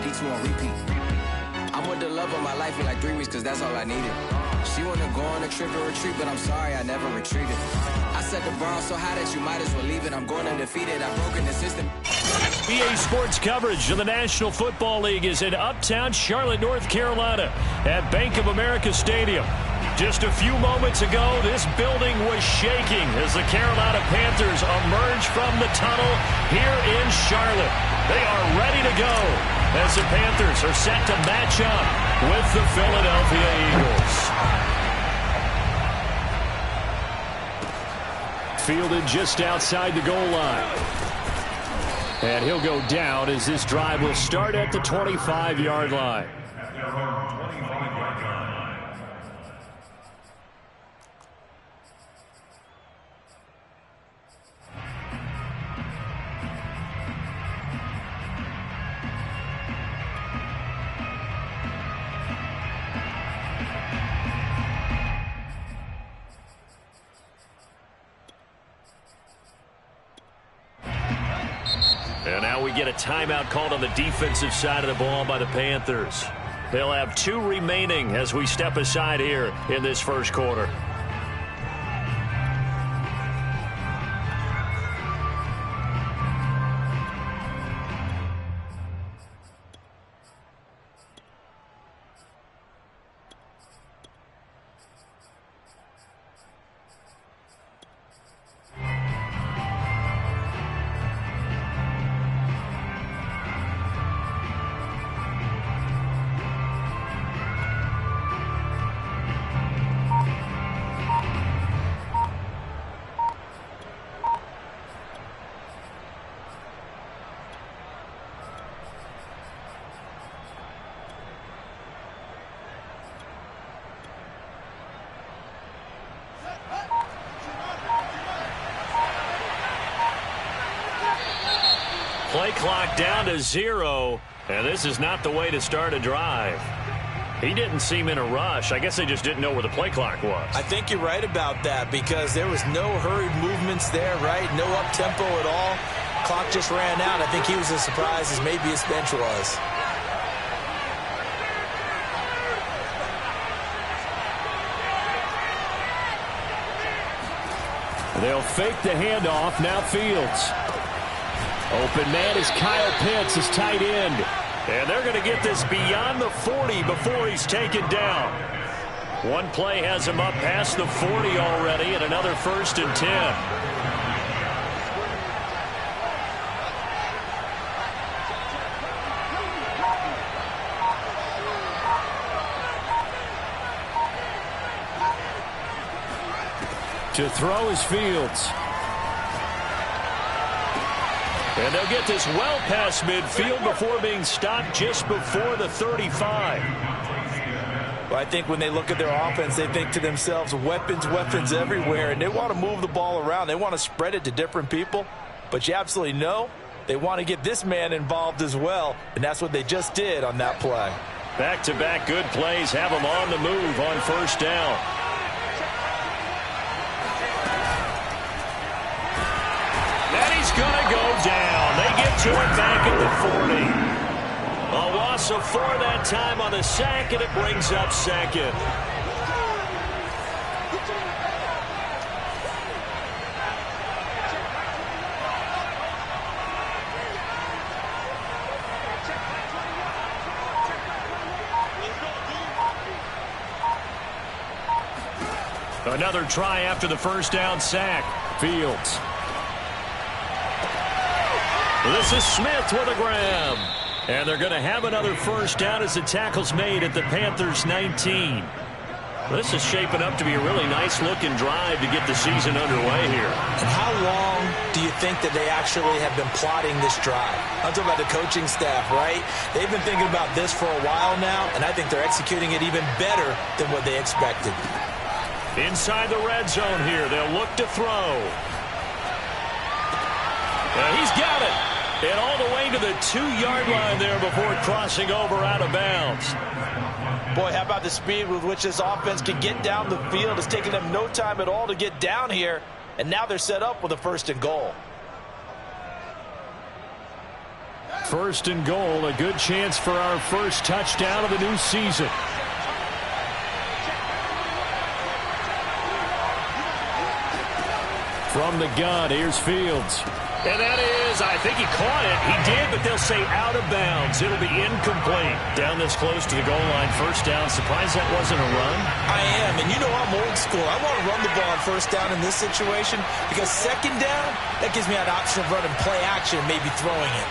D2 on repeat. I'm with the love of my life in like 3 weeks, cause that's all I needed. She wanna go on a trip and retreat, but I'm sorry, I never retreated. I set the bar so high that you might as well leave it. I'm going undefeated, I've broken the system. EA Sports coverage of the National Football League is in uptown Charlotte, North Carolina at Bank of America Stadium. Just a few moments ago, this building was shaking as the Carolina Panthers emerge from the tunnel here in Charlotte. They are ready to go as the Panthers are set to match up with the Philadelphia Eagles. Fielded just outside the goal line. And he'll go down as this drive will start at the 25-yard line. And now we get a timeout called on the defensive side of the ball by the Panthers. They'll have 2 remaining as we step aside here in this first quarter. Play clock down to 0, and this is not the way to start a drive. He didn't seem in a rush. I guess they just didn't know where the play clock was. I think you're right about that because there was no hurried movements there, right? No up-tempo at all. Clock just ran out. I think he was as surprised as maybe his bench was. They'll fake the handoff. Now Fields. Open man is Kyle Pitts, his tight end. And they're going to get this beyond the 40 before he's taken down. One play has him up past the 40 already, and another 1st and 10. To throw is Fields. And they'll get this well past midfield before being stopped just before the 35. Well, I think when they look at their offense, they think to themselves, weapons, weapons everywhere, and they want to move the ball around. They want to spread it to different people, but you absolutely know they want to get this man involved as well, and that's what they just did on that play. Back-to-back good plays have them on the move on 1st down. Going to go down. They get to it back at the 40. A loss of 4 that time on the sack, and it brings up 2nd. Another try after the 1st down sack. Fields. This is Smith with a grab. And they're going to have another 1st down as the tackle's made at the Panthers' 19. This is shaping up to be a really nice-looking drive to get the season underway here. And how long do you think that they actually have been plotting this drive? I'm talking about the coaching staff, right? They've been thinking about this for a while now, and I think they're executing it even better than what they expected. Inside the red zone here, they'll look to throw. He's got it. And all the way to the 2-yard line there before crossing over out of bounds. Boy, how about the speed with which this offense can get down the field? It's taken them no time at all to get down here. And now they're set up with a 1st and goal. First and goal, a good chance for our first touchdown of the new season. From the gun, here's Fields. And that is, I think he caught it. He did, but they'll say out of bounds. It'll be incomplete. Down this close to the goal line, first down. Surprised that wasn't a run? I am, and you know I'm old school. I want to run the ball on first down in this situation because second down, that gives me an option of running play action and maybe throwing it.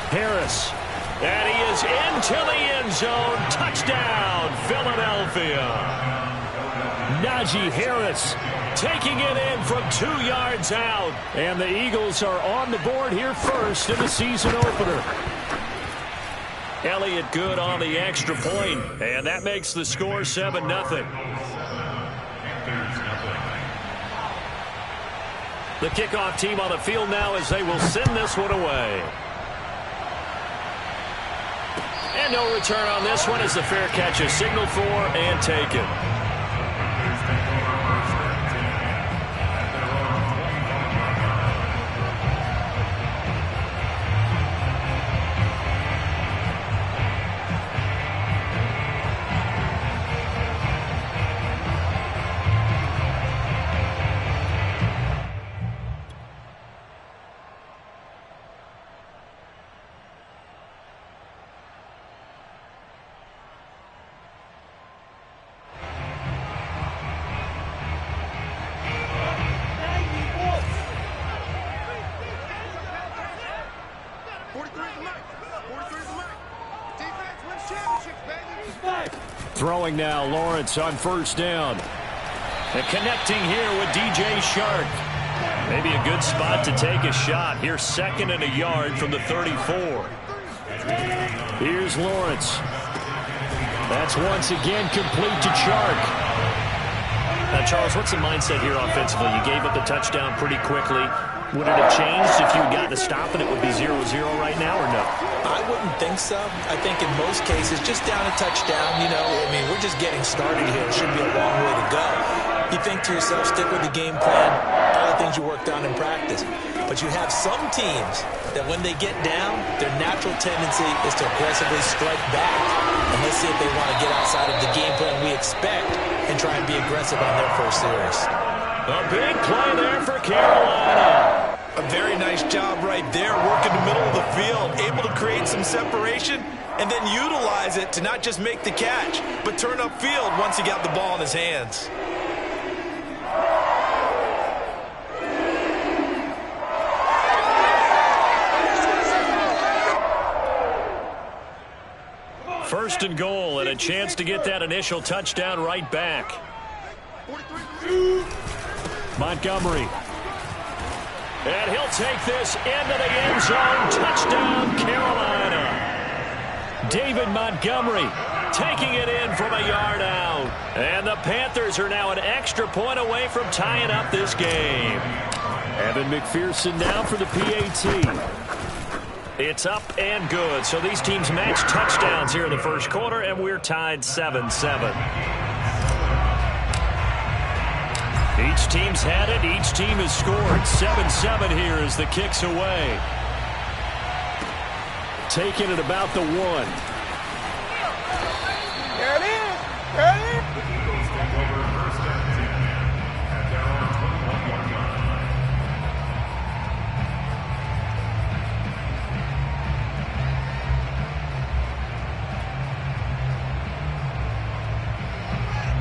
Harris. And he is into the end zone. Touchdown, Philadelphia. Najee Harris taking it in from 2 yards out. And the Eagles are on the board here first in the season opener. Elliott good on the extra point, and that makes the score 7-0. The kickoff team on the field now as they will send this one away. And no return on this one as the fair catch is signaled for and taken. Throwing now, Lawrence on first down. And connecting here with DJ Shark. Maybe a good spot to take a shot. Here's 2nd and a yard from the 34. Here's Lawrence. That's once again complete to Shark. Now, Charles, what's the mindset here offensively? You gave up the touchdown pretty quickly. Would it have changed if you had gotten a stop and it would be 0-0 right now, or no? I wouldn't think so. I think in most cases, just down a touchdown, you know, I mean, we're just getting started here. It should be a long way to go. You think to yourself, stick with the game plan, all the things you worked on in practice. But you have some teams that when they get down, their natural tendency is to aggressively strike back. And let's see if they want to get outside of the game plan we expect and try and be aggressive on their first series. A big play there for Carolina. A very nice job right there, working the middle of the field, able to create some separation and then utilize it to not just make the catch, but turn upfield once he got the ball in his hands. First and goal, and a chance to get that initial touchdown right back. Montgomery. And he'll take this into the end zone. Touchdown, Carolina. David Montgomery taking it in from a yard out. And the Panthers are now an extra point away from tying up this game. Evan McPherson now for the PAT. It's up and good. So these teams match touchdowns here in the first quarter, and we're tied 7-7. Each team's had it. Each team has scored. 7-7 here as the kick's away. Taking it about the 1. There it is. There it is.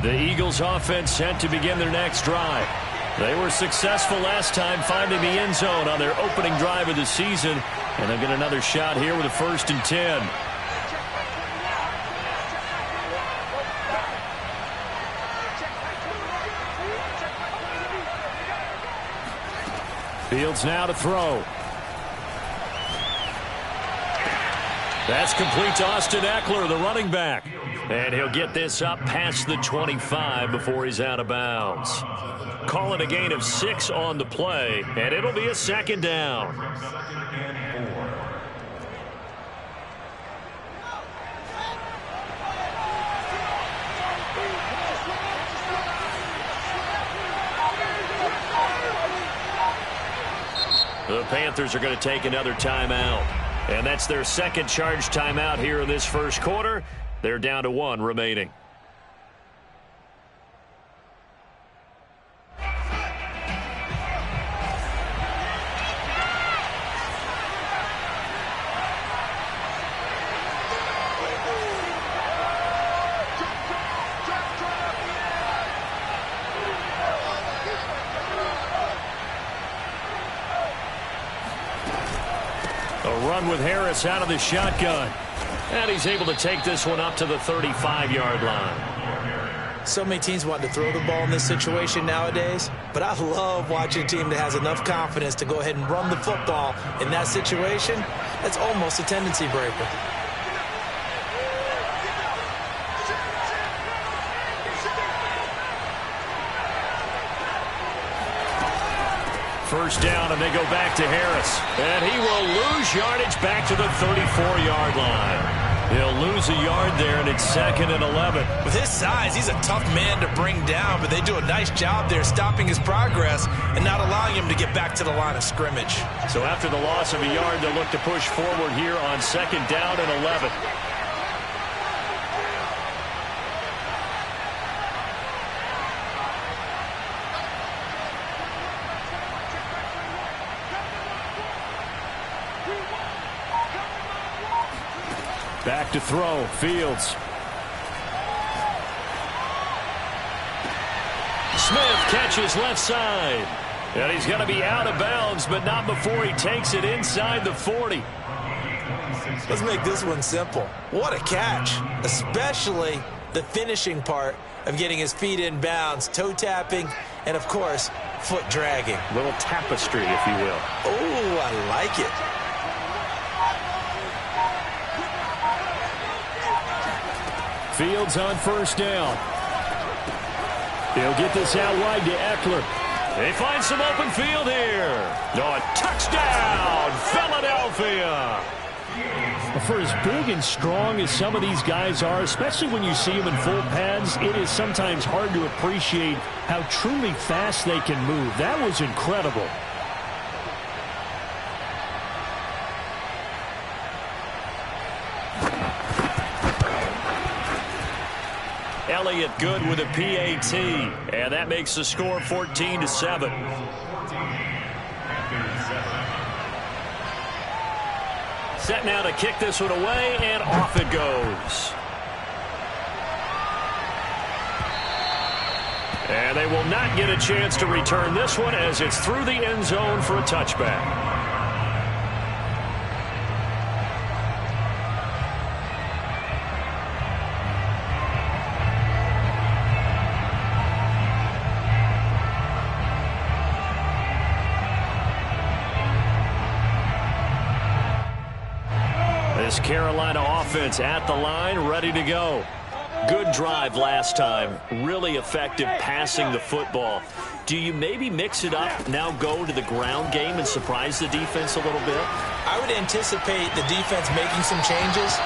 The Eagles offense set to begin their next drive. They were successful last time finding the end zone on their opening drive of the season. And they'll get another shot here with a 1st and 10. Fields now to throw. That's complete to Austin Eckler, the running back. And he'll get this up past the 25 before he's out of bounds. Call it a gain of 6 on the play, and it'll be a 2nd down. The Panthers are going to take another timeout. And that's their second charge timeout here in this first quarter. They're down to 1 remaining. Run with Harris out of the shotgun. And he's able to take this one up to the 35-yard line. So many teams want to throw the ball in this situation nowadays, but I love watching a team that has enough confidence to go ahead and run the football in that situation. That's almost a tendency breaker. First down, and they go back to Harris. And he will lose yardage back to the 34-yard line. He'll lose a yard there, and it's 2nd and 11. With his size, he's a tough man to bring down, but they do a nice job there stopping his progress and not allowing him to get back to the line of scrimmage. So after the loss of a yard, they'll look to push forward here on 2nd down and 11. Back to throw, Fields. Smith catches left side. And he's going to be out of bounds, but not before he takes it inside the 40. Let's make this one simple. What a catch, especially the finishing part of getting his feet in bounds, toe tapping, and, of course, foot dragging. A little tapestry, if you will. Oh, I like it. Fields on first down. He'll get this out wide to Eckler. They find some open field here. No, a touchdown, Philadelphia. For as big and strong as some of these guys are, especially when you see them in full pads, it is sometimes hard to appreciate how truly fast they can move. That was incredible. Elliott good with a PAT, and that makes the score 14-7. Set now to kick this one away, and off it goes. And they will not get a chance to return this one as it's through the end zone for a touchback. This Carolina offense at the line, ready to go. Good drive last time. Really effective passing the football. Do you maybe mix it up, now go to the ground game and surprise the defense a little bit? I would anticipate the defense making some changes,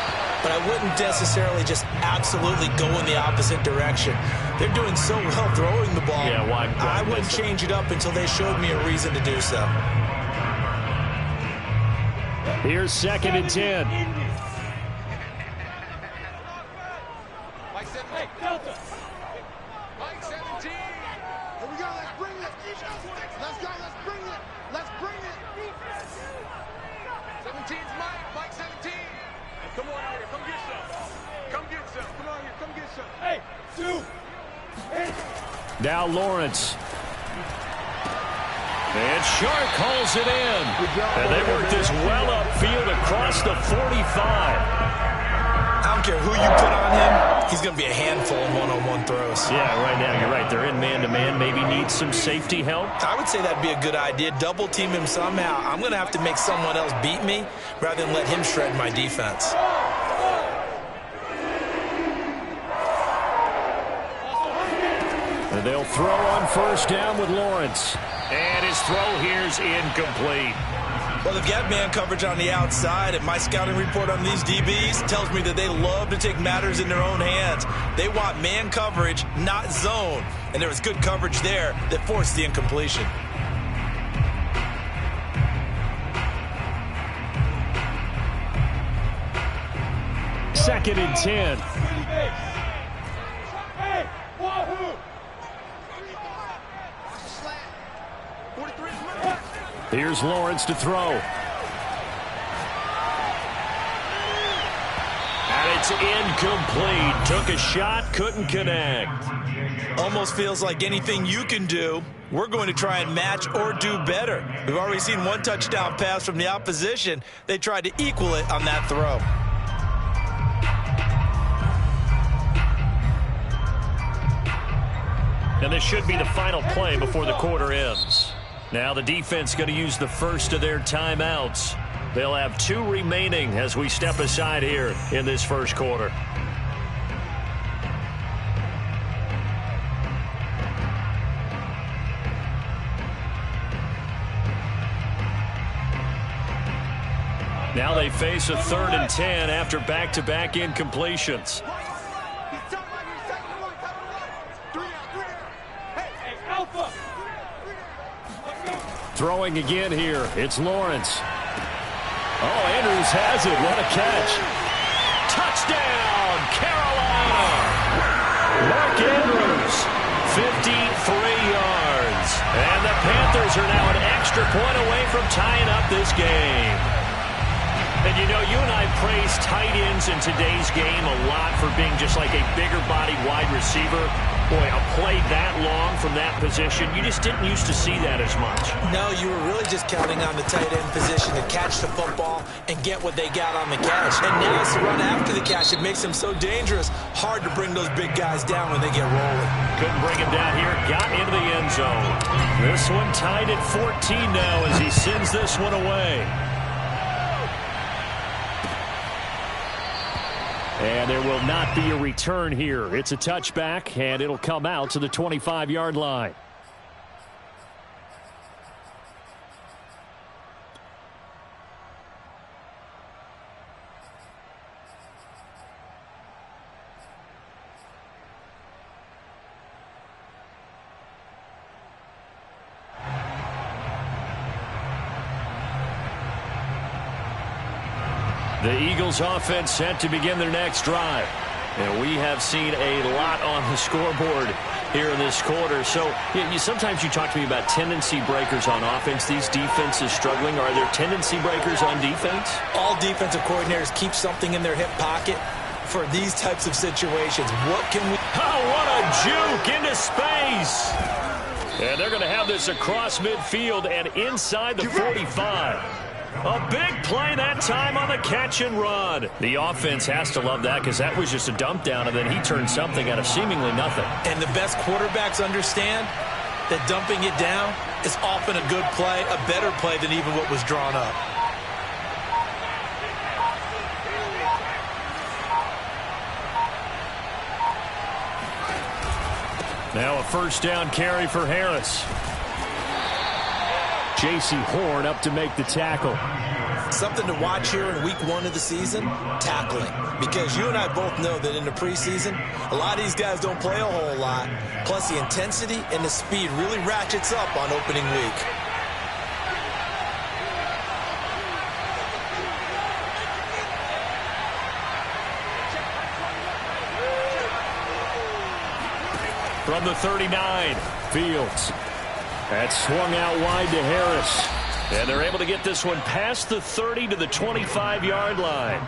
but I wouldn't necessarily just absolutely go in the opposite direction. They're doing so well throwing the ball. Yeah, why I wouldn't change it up until they showed me a reason to do so. Here's 2nd and 10. Mike 17. Delta. Mike 17. Here we go. Let's bring it. Let's go. Let's bring it. Let's bring it. 17's Mike. Mike 17. Come on out here. Come get some. Come get some. Come on here. Come get some. Hey, 2. Now Lawrence. And Shark calls it in. And they work this well upfield across the 45. I don't care who you put on him, he's going to be a handful in one-on-one throws. Yeah, right now, you're right. They're in man-to-man. Maybe need some safety help. I would say that'd be a good idea. Double team him somehow. I'm going to have to make someone else beat me rather than let him shred my defense. And they'll throw on first down with Lawrence. And his throw here's incomplete. Well, they've got man coverage on the outside, and my scouting report on these DBs tells me that they love to take matters in their own hands. They want man coverage, not zone. And there was good coverage there that forced the incompletion. 2nd and 10. Here's Lawrence to throw. And it's incomplete. Took a shot, couldn't connect. Almost feels like anything you can do, we're going to try and match or do better. We've already seen one touchdown pass from the opposition. They tried to equal it on that throw. And this should be the final play before the quarter ends. Now the defense going to use the first of their timeouts. They'll have 2 remaining as we step aside here in this first quarter. Now they face a 3rd and 10 after back-to-back incompletions. Throwing again here. It's Lawrence. Oh, Andrews has it. What a catch. Touchdown, Carolina. Mark Andrews, 53 yards. And the Panthers are now an extra point away from tying up this game. And you know, you and I praise tight ends in today's game a lot for being just like a bigger-bodied wide receiver. Boy, a play that long from that position, you just didn't used to see that as much. No, you were really just counting on the tight end position to catch the football and get what they got on the catch. And now it's the run after the catch. It makes them so dangerous. Hard to bring those big guys down when they get rolling. Couldn't bring him down here. Got into the end zone. This one tied at 14 now as he sends this one away. And there will not be a return here. It's a touchback, and it'll come out to the 25-yard line. The Eagles offense set to begin their next drive. And we have seen a lot on the scoreboard here in this quarter. So sometimes you talk to me about tendency breakers on offense. These defenses struggling. Are there tendency breakers on defense? All defensive coordinators keep something in their hip pocket for these types of situations. What can we... Oh, what a juke into space. And they're going to have this across midfield and inside the 45. A big play that time on the catch and run. The offense has to love that because that was just a dump down, and then he turned something out of seemingly nothing. And the best quarterbacks understand that dumping it down is often a good play, a better play than even what was drawn up. Now a first down carry for Harris. J.C. Horn up to make the tackle. Something to watch here in week 1 of the season, tackling. Because you and I both know that in the preseason, a lot of these guys don't play a whole lot. Plus the intensity and the speed really ratchets up on opening week. From the 39, Fields. That swung out wide to Harris. And they're able to get this one past the 30 to the 25-yard line.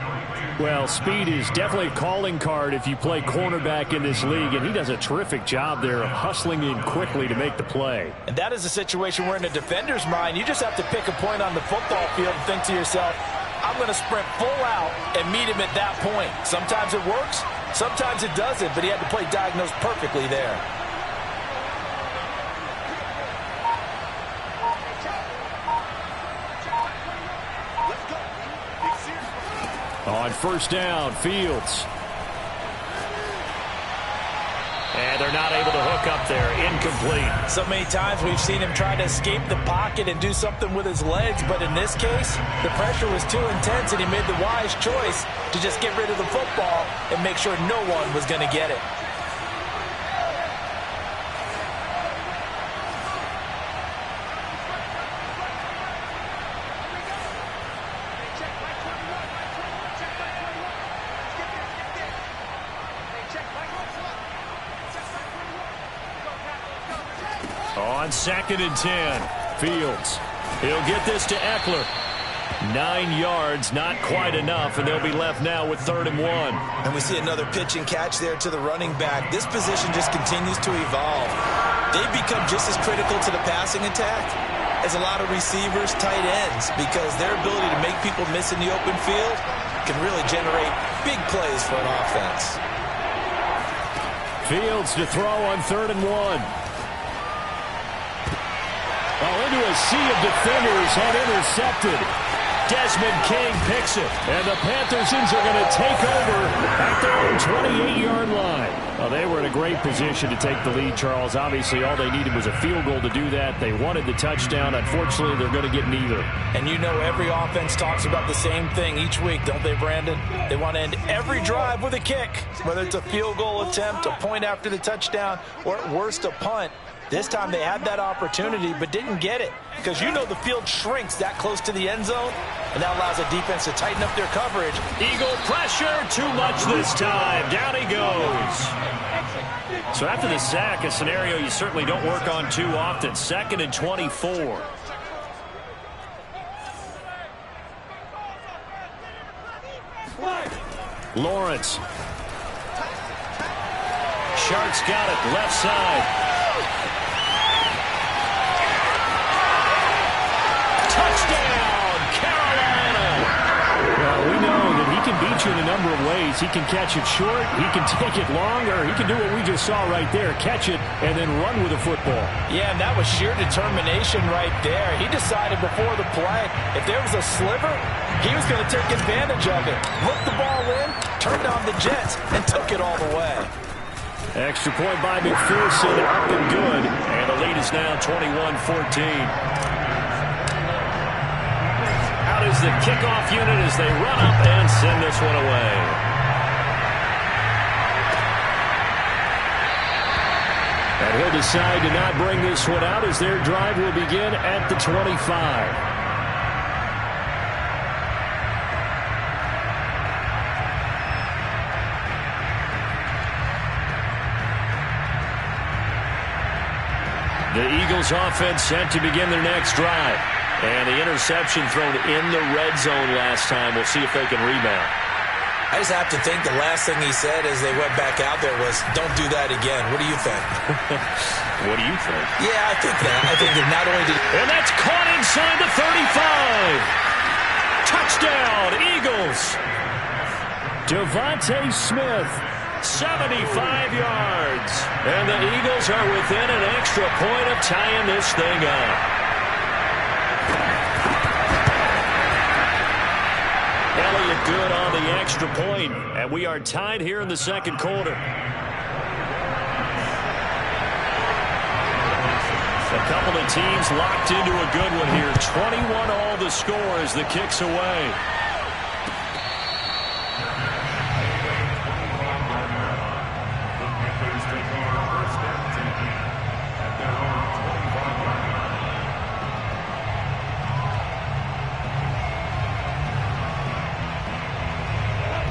Well, speed is definitely a calling card if you play cornerback in this league, and he does a terrific job there of hustling in quickly to make the play. And that is a situation where in a defender's mind, you just have to pick a point on the football field and think to yourself, I'm going to sprint full out and meet him at that point. Sometimes it works, sometimes it doesn't, but he had to play diagnosed perfectly there. On first down, Fields. And they're not able to hook up there. Incomplete. So many times we've seen him try to escape the pocket and do something with his legs, but in this case, the pressure was too intense and he made the wise choice to just get rid of the football and make sure no one was going to get it. On 2nd and 10, Fields. He'll get this to Eckler. 9 yards, not quite enough, and they'll be left now with 3rd and 1. And we see another pitch and catch there to the running back. This position just continues to evolve. They've become just as critical to the passing attack as a lot of receivers, tight ends, because their ability to make people miss in the open field can really generate big plays for an offense. Fields to throw on 3rd and 1. Into a sea of defenders and intercepted. Desmond King picks it, and the Panthersons are going to take over at their own 28-yard line. Well, they were in a great position to take the lead, Charles. Obviously, all they needed was a field goal to do that. They wanted the touchdown. Unfortunately, they're going to get neither. And you know every offense talks about the same thing each week, don't they, Brandon? They want to end every drive with a kick, whether it's a field goal attempt, a point after the touchdown, or at worst, a punt. This time they had that opportunity but didn't get it because you know the field shrinks that close to the end zone, and that allows the defense to tighten up their coverage. Eagle pressure, too much this time. Down he goes. So after the sack, a scenario you certainly don't work on too often. 2nd and 24. Lawrence. Shark's got it, left side. Touchdown, Carolina! Well, we know that he can beat you in a number of ways. He can catch it short, he can take it long, or he can do what we just saw right there, catch it and then run with the football. Yeah, and that was sheer determination right there. He decided before the play, if there was a sliver, he was going to take advantage of it. Hooked the ball in, turned on the Jets, and took it all the way. Extra point by McPherson, up and good. And the lead is now 21-14. Out is the kickoff unit as they run up and send this one away. And he'll decide to not bring this one out as their drive will begin at the 25. The Eagles offense set to begin their next drive. And the interception thrown in the red zone last time. We'll see if they can rebound. I just have to think the last thing he said as they went back out there was, don't do that again. What do you think? What do you think? Yeah, I think that. I think that not only did... And that's caught inside the 35. Touchdown, Eagles. Devontae Smith. 75 yards. And the Eagles are within an extra point of tying this thing up. Elliott good on the extra point, and we are tied here in the second quarter. A couple of teams locked into a good one here. 21 all the score as the kick's away.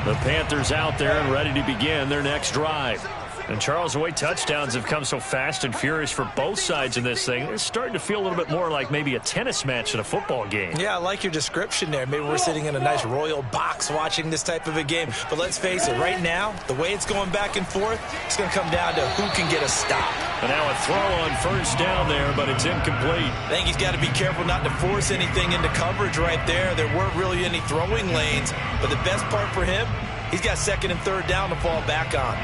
The Panthers out there and ready to begin their next drive. And Charles, the way touchdowns have come so fast and furious for both sides in this thing, it's starting to feel a little bit more like maybe a tennis match in a football game. Yeah, I like your description there. Maybe we're sitting in a nice royal box watching this type of a game. But let's face it, right now, the way it's going back and forth, it's going to come down to who can get a stop. And now a throw on first down there, but it's incomplete. I think he's got to be careful not to force anything into coverage right there. There weren't really any throwing lanes. But the best part for him, he's got 2nd and 3rd down to fall back on.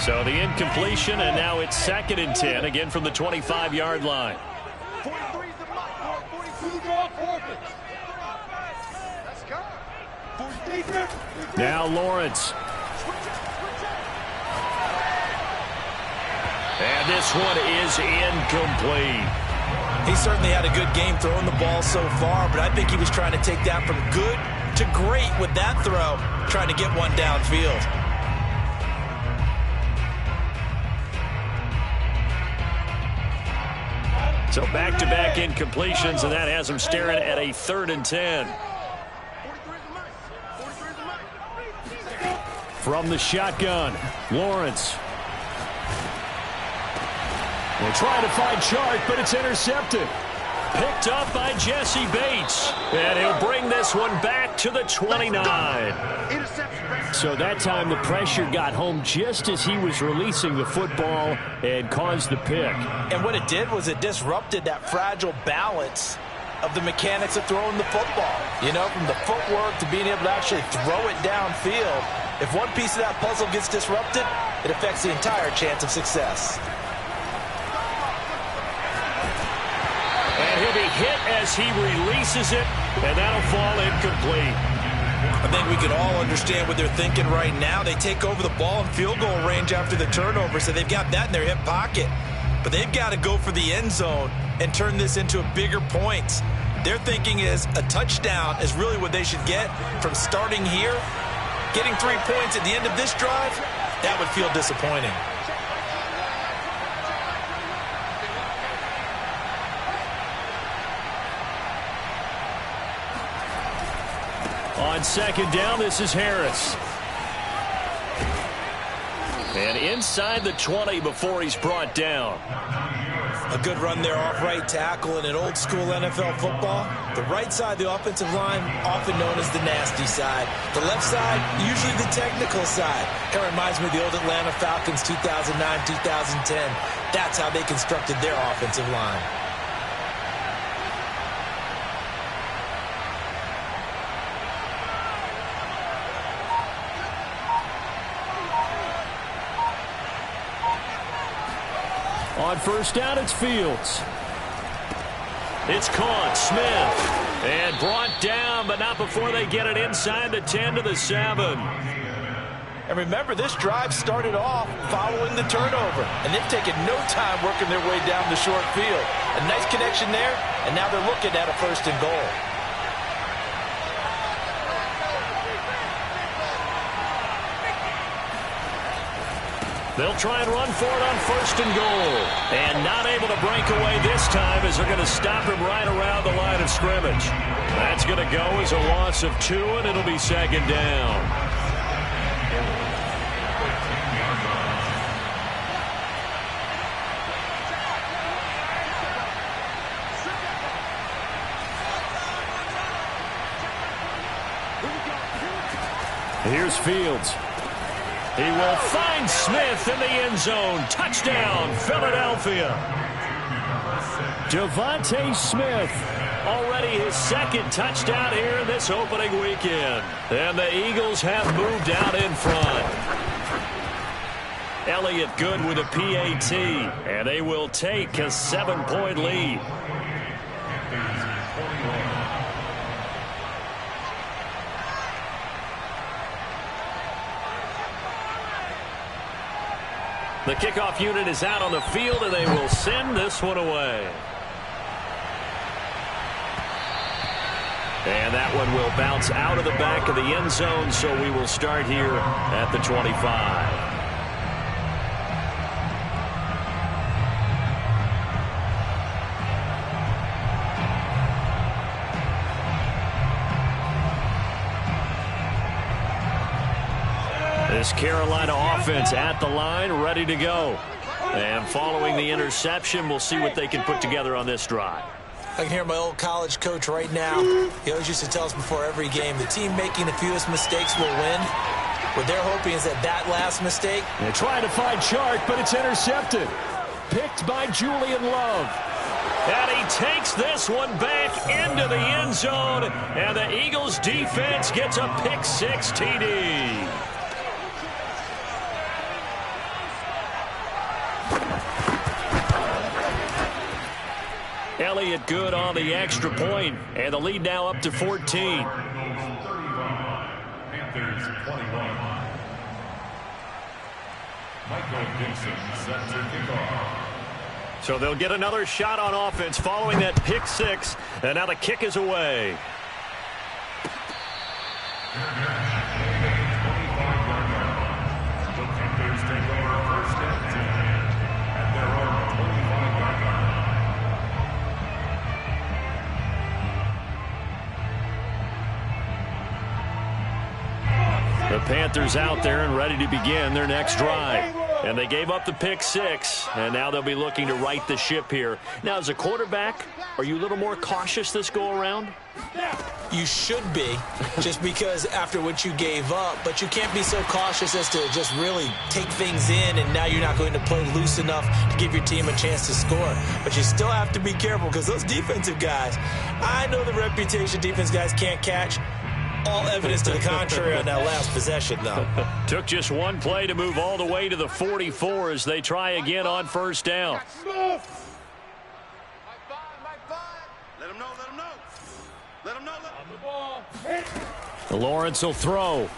So the incompletion, and now it's 2nd and 10, again from the 25-yard line. Now Lawrence. And this one is incomplete. He certainly had a good game throwing the ball so far, but I think he was trying to take that from good to great with that throw, trying to get one downfield. So back-to-back incompletions, and that has him staring at a 3rd and 10. from the shotgun. Lawrence. They're trying to find Chark, but it's intercepted. Picked up by Jesse Bates. And he'll bring this one back to the 29. So that time the pressure got home just as he was releasing the football and caused the pick. And what it did was it disrupted that fragile balance of the mechanics of throwing the football. You know, from the footwork to being able to actually throw it downfield. If one piece of that puzzle gets disrupted, it affects the entire chance of success. And he'll be hit as he releases it, and that'll fall incomplete. I think we can all understand what they're thinking right now. They take over the ball in field goal range after the turnover, so they've got that in their hip pocket. But they've got to go for the end zone and turn this into a bigger points. Their thinking is a touchdown is really what they should get from starting here. Getting 3 points at the end of this drive, that would feel disappointing. On second down, this is Harris. And inside the 20 before he's brought down. A good run there off right tackle in an old school NFL football. The right side of the offensive line, often known as the nasty side. The left side, usually the technical side. Kind of reminds me of the old Atlanta Falcons 2009-2010. That's how they constructed their offensive line. On first down, it's Fields. It's caught. Smith. And brought down, but not before they get it inside the 10 to the 7. And remember, this drive started off following the turnover. And they've taken no time working their way down the short field. A nice connection there, and now they're looking at a first and goal. They'll try and run for it on first and goal. And not able to break away this time as they're going to stop him right around the line of scrimmage. That's going to go as a loss of 2, and it'll be second down. Here's Fields. He will find Smith in the end zone. Touchdown, Philadelphia. Devontae Smith, already his second touchdown here in this opening weekend. And the Eagles have moved out in front. Elliott Good with a PAT, and they will take a 7-point lead. The kickoff unit is out on the field, and they will send this one away. And that one will bounce out of the back of the end zone, so we will start here at the 25. This Carolina offense at the line, ready to go. And following the interception, we'll see what they can put together on this drive. I can hear my old college coach right now. He always used to tell us before every game, the team making the fewest mistakes will win. What they're hoping is that last mistake. They're trying to find Chark, but it's intercepted. Picked by Julian Love. And he takes this one back into the end zone. And the Eagles defense gets a pick-6 TD. Elliott Good on the extra point, and the lead now up to 14. Panthers 21. Michael Gibson set to kick off. So they'll get another shot on offense following that pick-6, and now the kick is away. The Panthers take over first and 10 at their own 25-yard line. The The Panthers out there and ready to begin their next drive. And they gave up the pick 6, and now they'll be looking to right the ship here. Now, as a quarterback, are you a little more cautious this go-around? You should be, just because after what you gave up. But you can't be so cautious as to just really take things in, and now you're not going to play loose enough to give your team a chance to score. But you still have to be careful because those defensive guys, I know the reputation defense guys can't catch. All evidence to the contrary on that last possession, though. Took just one play to move all the way to the 44 as they try again on first down. Let him know, let him know. Let him know, let him know. The ball. Lawrence will throw.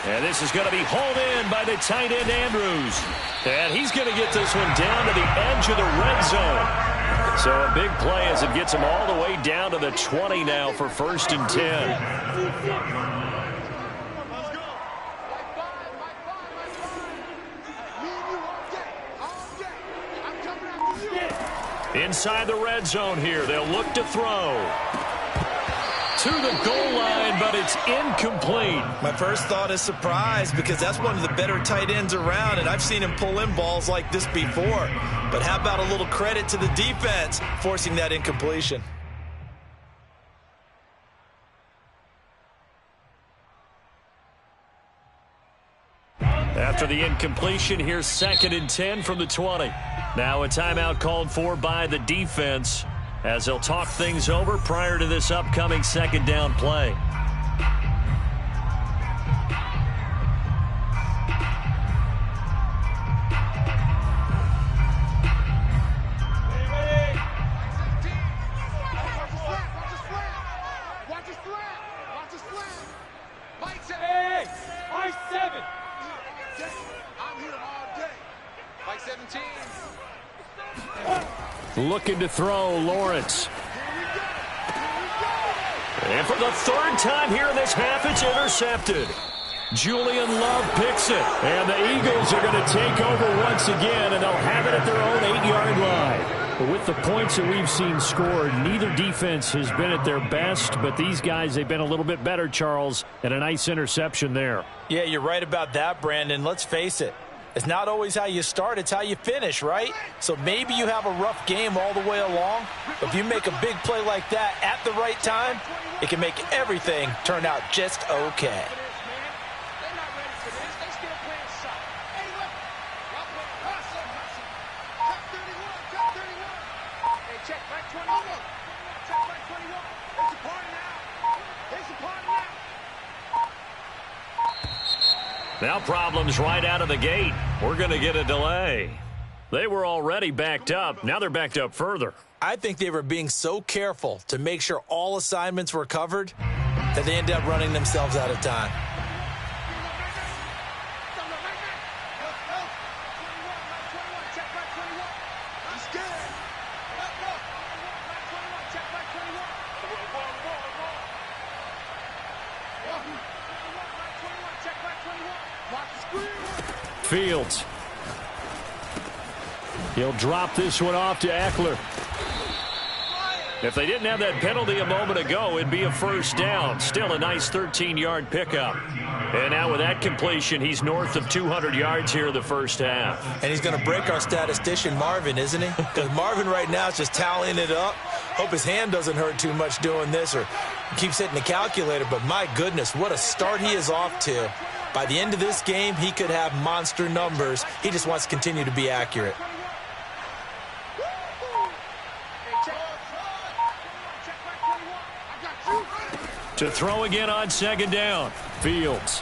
And this is going to be hauled in by the tight end Andrews. And he's going to get this one down to the edge of the red zone. So a big play as it gets him all the way down to the 20 now for 1st and 10. Inside the red zone here, they'll look to throw. To the goal line, but it's incomplete. My first thought is surprise because that's one of the better tight ends around, and I've seen him pull in balls like this before. But how about a little credit to the defense forcing that incompletion? After the incompletion, here's 2nd and 10 from the 20. Now a timeout called for by the defense as they'll talk things over prior to this upcoming 2nd down play. Looking to throw, Lawrence. And for the 3rd time here in this half, it's intercepted. Julian Love picks it. And the Eagles are going to take over once again, and they'll have it at their own 8-yard line. But with the points that we've seen scored, neither defense has been at their best, but these guys, they've been a little bit better, Charles, and a nice interception there. Yeah, you're right about that, Brandon. Let's face it. It's not always how you start, it's how you finish, right? So maybe you have a rough game all the way along, but if you make a big play like that at the right time, it can make everything turn out just okay. Now problems right out of the gate. We're going to get a delay. They were already backed up. Now they're backed up further. I think they were being so careful to make sure all assignments were covered that they ended up running themselves out of time. Fields. He'll drop this one off to Eckler. If they didn't have that penalty a moment ago, it'd be a 1st down. Still a nice 13-yard pickup. And now with that completion, he's north of 200 yards here in the 1st half. And he's going to break our statistician, Marvin, isn't he? Because Marvin right now is just tallying it up. Hope his hand doesn't hurt too much doing this or keeps hitting the calculator. But my goodness, what a start he is off to. By the end of this game, he could have monster numbers. He just wants to continue to be accurate. To throw again on 2nd down. Fields.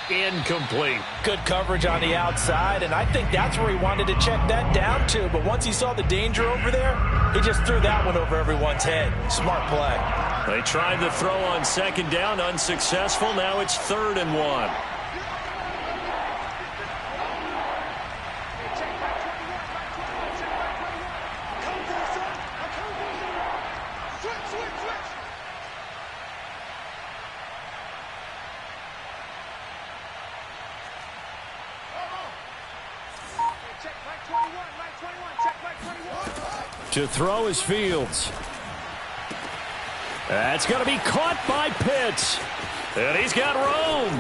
Incomplete. Good coverage on the outside, and I think that's where he wanted to check that down to. But once he saw the danger over there, he just threw that one over everyone's head. Smart play. They tried the throw on 2nd down, unsuccessful. Now it's 3rd and 1. To throw is Fields. That's going to be caught by Pitts. And he's got room.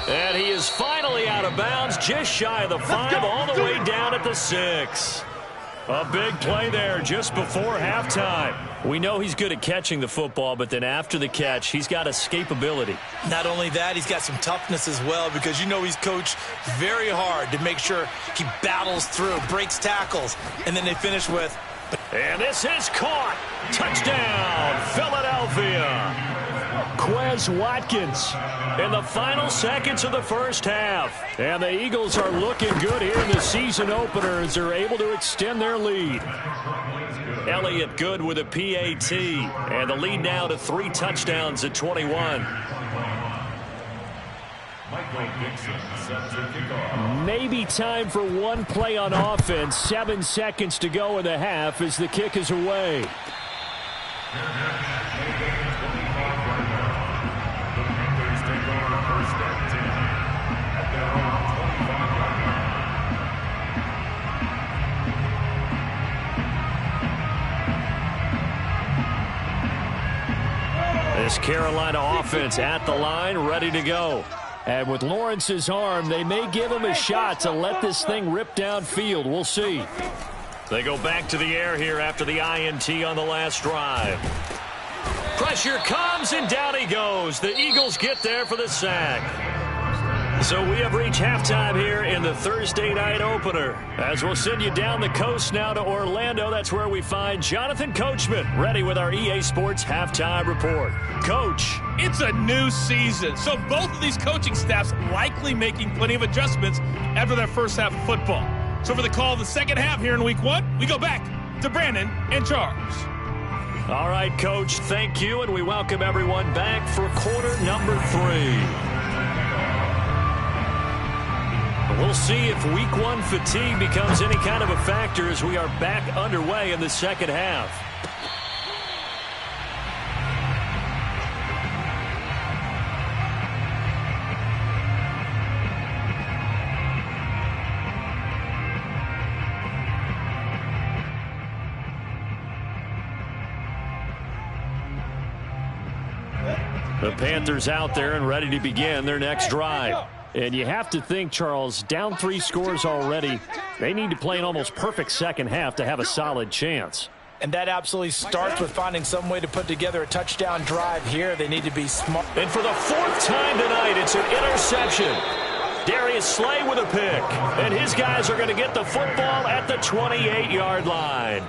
And he is finally out of bounds, just shy of the 5, all the way down at the 6. A big play there just before halftime. We know he's good at catching the football, but then after the catch, he's got escapability. Not only that, he's got some toughness as well, because you know he's coached very hard to make sure he battles through, breaks tackles, and then they finish with... And this is caught. Touchdown, Philadelphia. Quez Watkins in the final seconds of the first half. And the Eagles are looking good here in the season opener as they're able to extend their lead. Elliott good with a PAT. And the lead now to 3 touchdowns at 21. Maybe time for one play on offense. 7 seconds to go in the half as the kick is away. This Carolina offense at the line, ready to go. And with Lawrence's arm, they may give him a shot to let this thing rip downfield. We'll see. They go back to the air here after the INT on the last drive. Pressure comes, and down he goes. The Eagles get there for the sack. So we have reached halftime here in the Thursday night opener. As we'll send you down the coast now to Orlando, that's where we find Jonathan Coachman, ready with our EA Sports halftime report. Coach. It's a new season, so both of these coaching staffs likely making plenty of adjustments after their first half of football. So for the call of the second half here in week 1, we go back to Brandon and Charles. All right, Coach, thank you, and we welcome everyone back for quarter number 3. We'll see if week 1 fatigue becomes any kind of a factor as we are back underway in the second half. The Panthers out there and ready to begin their next drive. And you have to think, Charles, down 3 scores already. They need to play an almost perfect second half to have a solid chance. And that absolutely starts with finding some way to put together a touchdown drive here. They need to be smart. And for the 4th time tonight, it's an interception. Darius Slay with a pick. And his guys are going to get the football at the 28-yard line.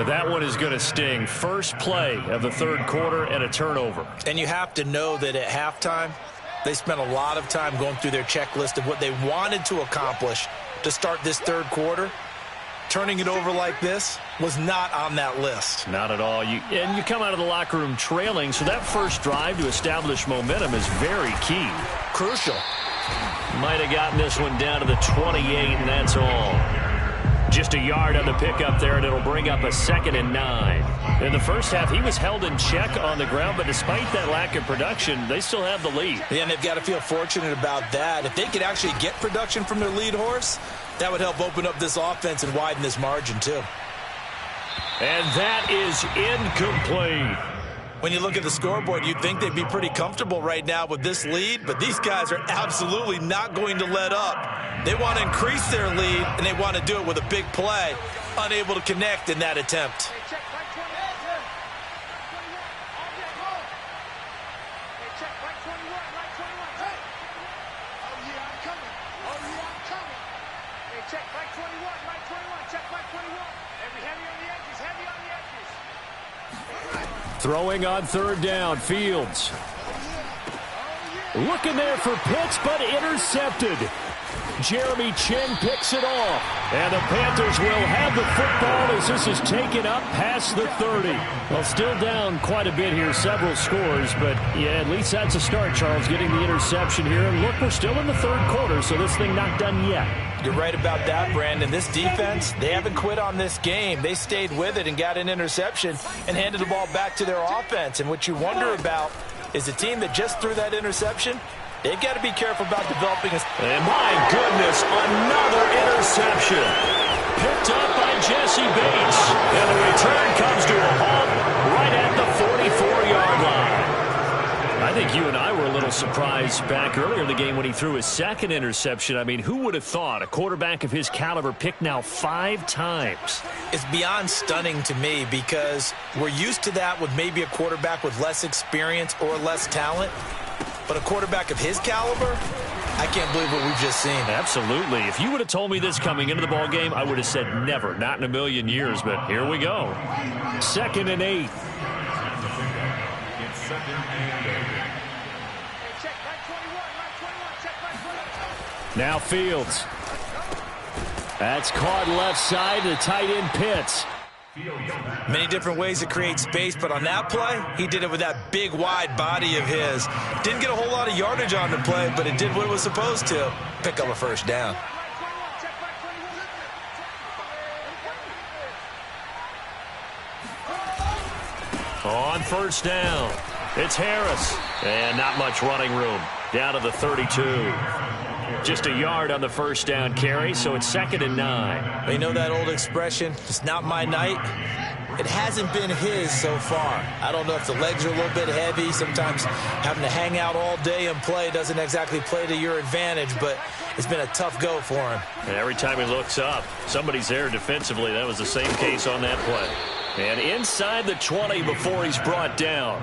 That one is going to sting. First play of the 3rd quarter and a turnover. And you have to know that at halftime, they spent a lot of time going through their checklist of what they wanted to accomplish to start this 3rd quarter. Turning it over like this was not on that list. Not at all. You come out of the locker room trailing, so that first drive to establish momentum is very key. Crucial. Might have gotten this one down to the 28, and that's all. Just a yard on the pickup there, and it'll bring up a 2nd and 9. In the first half, he was held in check on the ground, but despite that lack of production, they still have the lead. Yeah, and they've got to feel fortunate about that. If they could actually get production from their lead horse, that would help open up this offense and widen this margin, too. And that is incomplete. When you look at the scoreboard, you'd think they'd be pretty comfortable right now with this lead, but these guys are absolutely not going to let up. They want to increase their lead, and they want to do it with a big play. Unable to connect in that attempt. Throwing on 3rd down, Fields. Looking there for Pitts, but intercepted. Jeremy Chin picks it off. And the Panthers will have the football as this is taken up past the 30. Well, still down quite a bit here, several scores, but yeah, at least that's a start, Charles, getting the interception here. And look, we're still in the 3rd quarter, so this thing not done yet. You're right about that, Brandon. This defense, they haven't quit on this game. They stayed with it and got an interception and handed the ball back to their offense. And what you wonder about is a team that just threw that interception, they've got to be careful about developing a... And my goodness, another interception. Picked up by Jesse Bates. And the return comes to a halt surprise back earlier in the game when he threw his second interception. I mean, who would have thought a quarterback of his caliber picked now 5 times? It's beyond stunning to me because we're used to that with maybe a quarterback with less experience or less talent. But a quarterback of his caliber, I can't believe what we've just seen. Absolutely. If you would have told me this coming into the ball game, I would have said never, not in a million years. But here we go. 2nd and 8. It's 2nd and 8. Now Fields. That's caught left side to tight end Pitts. Many different ways to create space, but on that play, he did it with that big, wide body of his. Didn't get a whole lot of yardage on the play, but it did what it was supposed to. Pick up a first down. On first down, it's Harris. And not much running room. Down to the 32. Just a yard on the first down carry, so it's 2nd and 9. You know that old expression, it's not my night? It hasn't been his so far. I don't know if the legs are a little bit heavy. Sometimes having to hang out all day and play doesn't exactly play to your advantage, but it's been a tough go for him. And every time he looks up, somebody's there defensively. That was the same case on that play. And inside the 20 before he's brought down.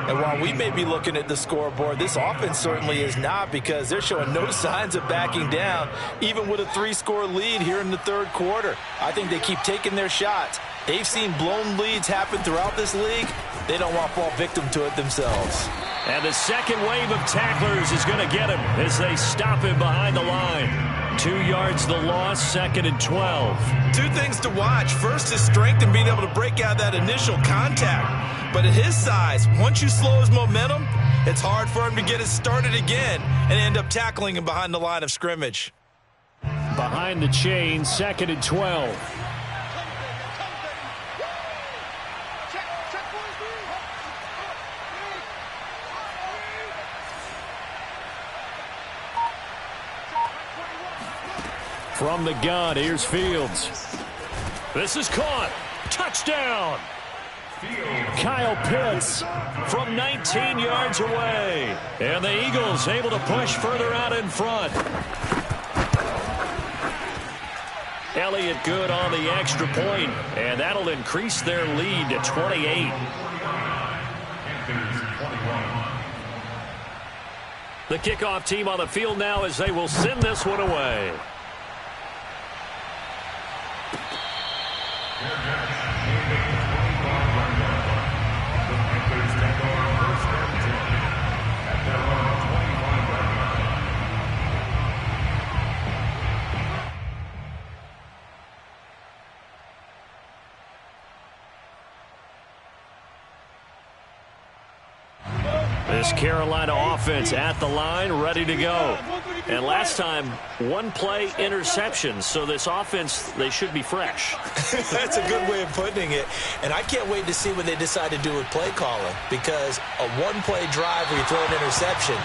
And while we may be looking at the scoreboard, this offense certainly is not, because they're showing no signs of backing down, even with a 3-score lead here in the 3rd quarter. I think they keep taking their shots. They've seen blown leads happen throughout this league. They don't want to fall victim to it themselves. And the second wave of tacklers is going to get him as they stop him behind the line. 2 yards the loss, 2nd and 12. 2 things to watch. First is strength and being able to break out that initial contact. But at his size, once you slow his momentum, it's hard for him to get it started again and end up tackling him behind the line of scrimmage. Behind the chain, 2nd and 12. From the gun, here's Fields. This is caught. Touchdown. Kyle Pitts from 19 yards away. And the Eagles able to push further out in front. Elliott good on the extra point, and that'll increase their lead to 28. The kickoff team on the field now as they will send this one away. This Carolina offense at the line, ready to go. And last time, 1-play interception. So this offense, they should be fresh. That's a good way of putting it. And I can't wait to see what they decide to do with play calling, because a 1-play drive where you throw an interception,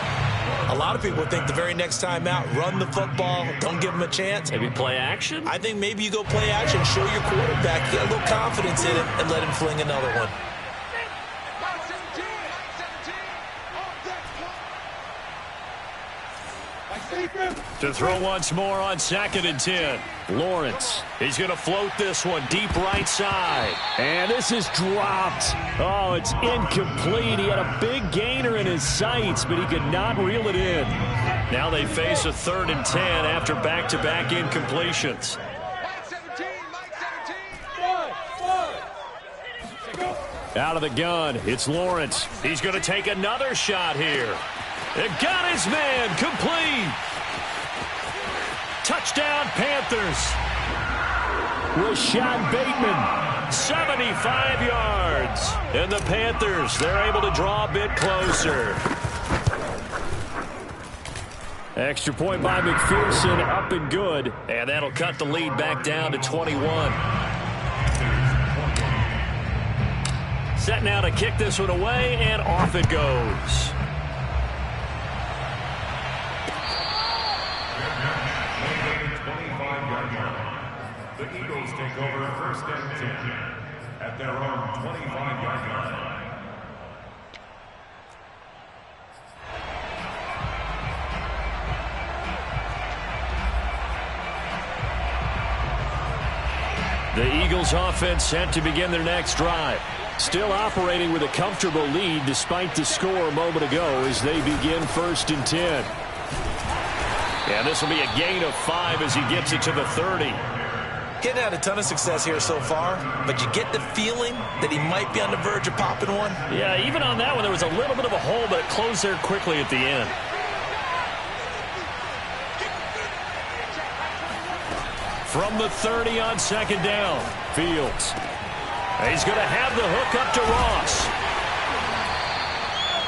a lot of people think the very next time out, run the football, don't give them a chance. Maybe play action? I think maybe you go play action, show your quarterback, get a little confidence in it, and let him fling another one. To throw once more on 2nd and 10. Lawrence, he's going to float this one deep right side. And this is dropped. Oh, it's incomplete. He had a big gainer in his sights, but he could not reel it in. Now they face a 3rd and 10 after back-to-back incompletions. Out of the gun, it's Lawrence. He's going to take another shot here. It got his man complete. Touchdown, Panthers. Rashad Bateman, 75 yards. And the Panthers, they're able to draw a bit closer. Extra point by McPherson, up and good. And that'll cut the lead back down to 21. Set now to kick this one away, and off it goes. The Eagles take over 1st and 10 at their own 25-yard line. The Eagles offense set to begin their next drive. Still operating with a comfortable lead despite the score a moment ago as they begin 1st and 10. And this will be a gain of 5 as he gets it to the 30. Getting had a ton of success here so far, but you get the feeling that he might be on the verge of popping one. Yeah, even on that one, there was a little bit of a hole, but it closed there quickly at the end. From the 30 on 2nd down, Fields. He's going to have the hook up to Ross.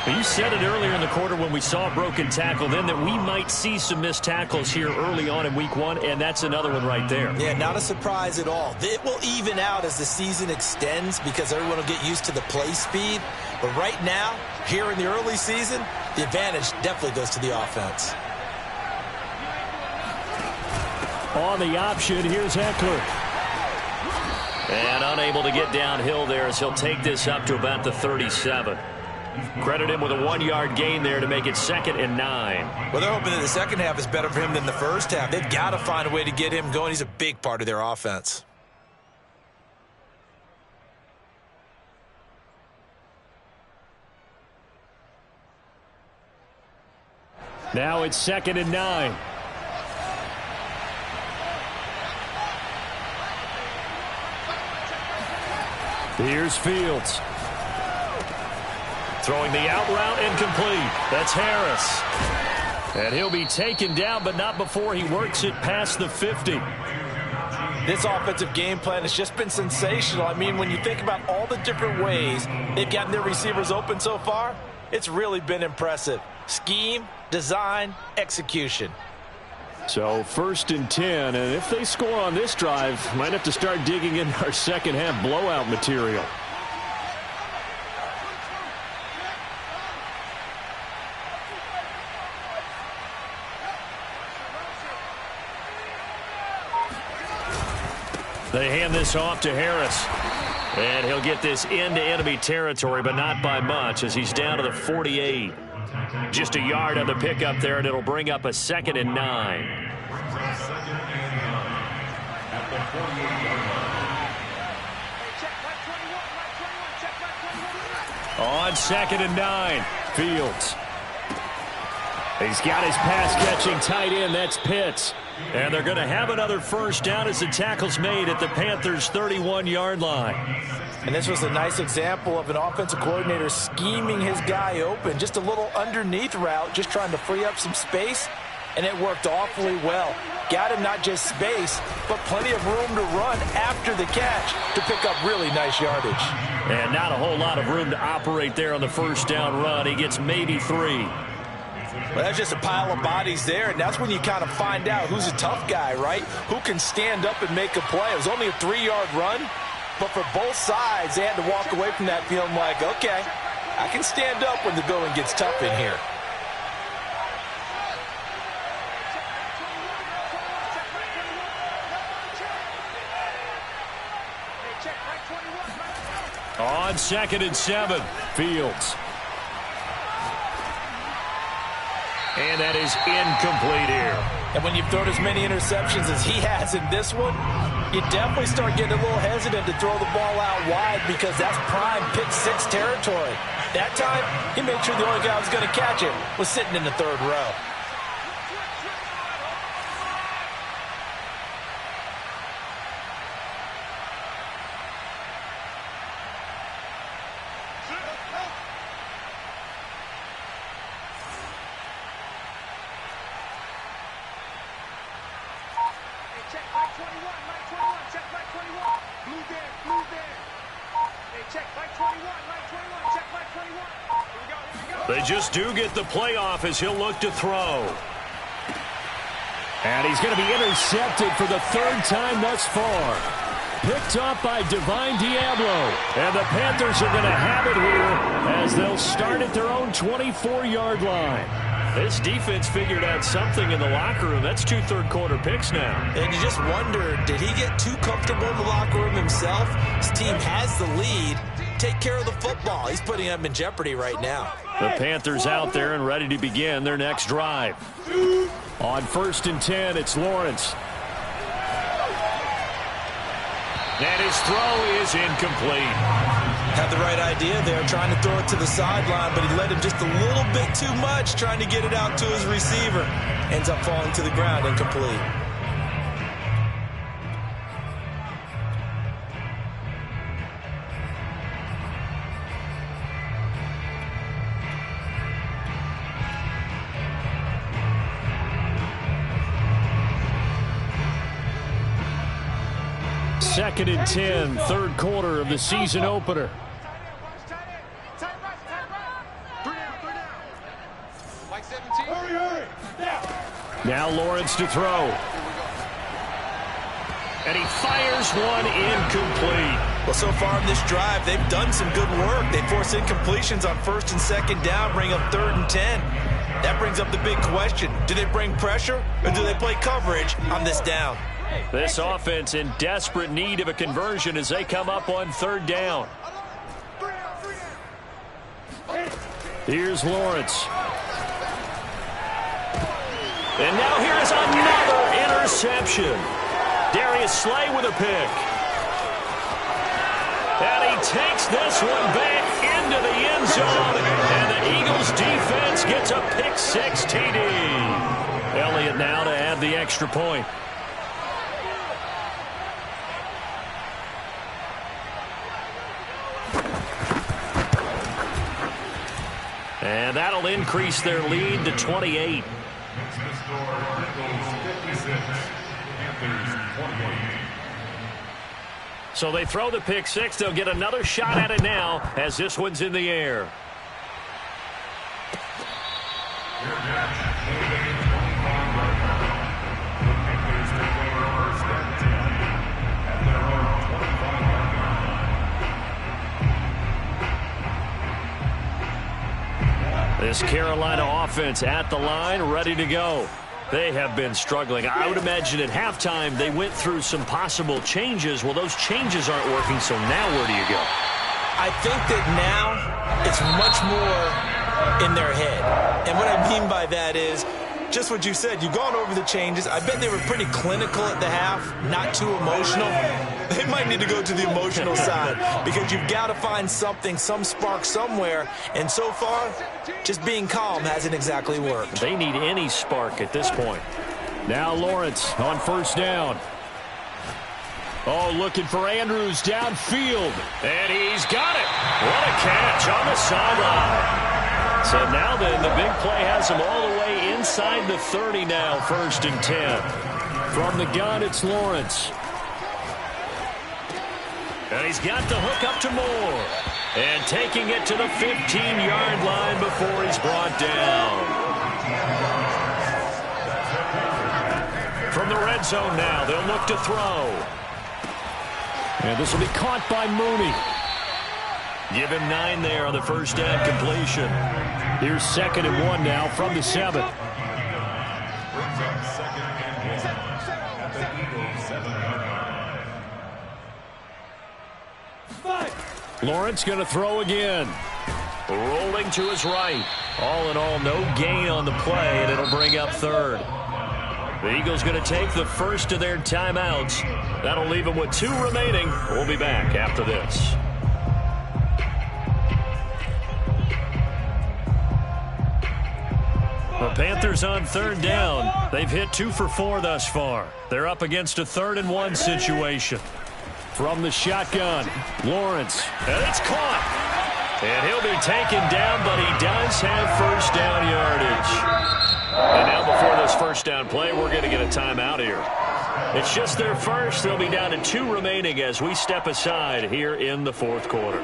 You said it earlier in the quarter when we saw a broken tackle then that we might see some missed tackles here early on in week 1, and that's another one right there. Yeah, not a surprise at all. It will even out as the season extends because everyone will get used to the play speed. But right now, here in the early season, the advantage definitely goes to the offense. On the option, here's Eckler. And unable to get downhill there as he'll take this up to about the 37. Credit him with a 1-yard gain there to make it 2nd and 9. Well, they're hoping that the second half is better for him than the first half. They've got to find a way to get him going. He's a big part of their offense. Now it's 2nd and 9. Here's Fields. Throwing the out route incomplete. That's Harris. And he'll be taken down, but not before he works it past the 50. This offensive game plan has just been sensational. I mean, when you think about all the different ways they've gotten their receivers open so far, it's really been impressive. Scheme, design, execution. So 1st and 10, and if they score on this drive, might have to start digging in our second half blowout material. They hand this off to Harris. And he'll get this into enemy territory, but not by much as he's down to the 48. Just a yard on the pickup there, and it'll bring up a 2nd and 9. On 2nd and 9, Fields. He's got his pass-catching tight end. That's Pitts. And they're going to have another first down as the tackle's made at the Panthers' 31-yard line. And this was a nice example of an offensive coordinator scheming his guy open. Just a little underneath route, just trying to free up some space, and it worked awfully well. Got him not just space, but plenty of room to run after the catch to pick up really nice yardage. And not a whole lot of room to operate there on the first down run. He gets maybe 3. Well, that's just a pile of bodies there, and that's when you kind of find out who's a tough guy, right? Who can stand up and make a play. It was only a 3-yard run, but for both sides, they had to walk away from that feeling like, okay, I can stand up when the going gets tough in here. On 2nd and 7, Fields. And that is incomplete here. And when you've thrown as many interceptions as he has in this one, you definitely start getting a little hesitant to throw the ball out wide because that's prime pick 6 territory. That time, he made sure the only guy who was going to catch it was sitting in the 3rd row. They just do get the playoff as he'll look to throw. And he's going to be intercepted for the 3rd time thus far. Picked off by Divine Diablo. And the Panthers are going to have it here as they'll start at their own 24-yard line. This defense figured out something in the locker room. That's 2 third-quarter picks now. And you just wonder, did he get too comfortable in the locker room himself? His team has the lead. Take care of the football. He's putting them in jeopardy right now. The Panthers out there and ready to begin their next drive. On 1st and 10, it's Lawrence. And his throw is incomplete. Had the right idea there, trying to throw it to the sideline, but he led him just a little bit too much, trying to get it out to his receiver. Ends up falling to the ground, incomplete. Second and 10, third quarter of the season opener. Now Lawrence to throw. And he fires one incomplete. Well, so far in this drive, they've done some good work. They force incompletions on first and second down, bring up third and 10. That brings up the big question. Do they bring pressure or do they play coverage on this down? This offense in desperate need of a conversion as they come up on third down. Here's Lawrence. And now here's another interception. Darius Slay with a pick. And he takes this one back into the end zone. And the Eagles defense gets a pick six TD. Elliott now to add the extra point. And that'll increase their lead to 28. So they throw the pick six. They'll get another shot at it now as this one's in the air. This Carolina offense at the line, ready to go. They have been struggling. I would imagine at halftime they went through some possible changes. Well, those changes aren't working, so now where do you go? I think that now it's much more in their head. And what I mean by that is just what you said. You've gone over the changes. I bet they were pretty clinical at the half, not too emotional. They might need to go to the emotional side because you've got to find something, some spark somewhere. And so far, just being calm hasn't exactly worked. They need any spark at this point. Now Lawrence on first down. Oh, looking for Andrews downfield. And he's got it. What a catch on the sideline. So now then, the big play has him all the way inside the 30 now, first and 10. From the gun, it's Lawrence. And he's got the hook up to Moore. And taking it to the 15-yard line before he's brought down. From the red zone now, they'll look to throw. And this will be caught by Mooney. Give him 9 there on the first down completion. Here's 2nd and 1 now from the 7. Lawrence going to throw again. Rolling to his right. All in all, no gain on the play, and it'll bring up 3rd. The Eagles going to take the first of their timeouts. That'll leave them with 2 remaining. We'll be back after this. The Panthers on 3rd down. They've hit 2 for 4 thus far. They're up against a 3rd and 1 situation. From the shotgun, Lawrence. And it's caught. And he'll be taken down, but he does have first down yardage. And now before this first down play, we're going to get a timeout here. It's just their first. They'll be down to 2 remaining as we step aside here in the 4th quarter.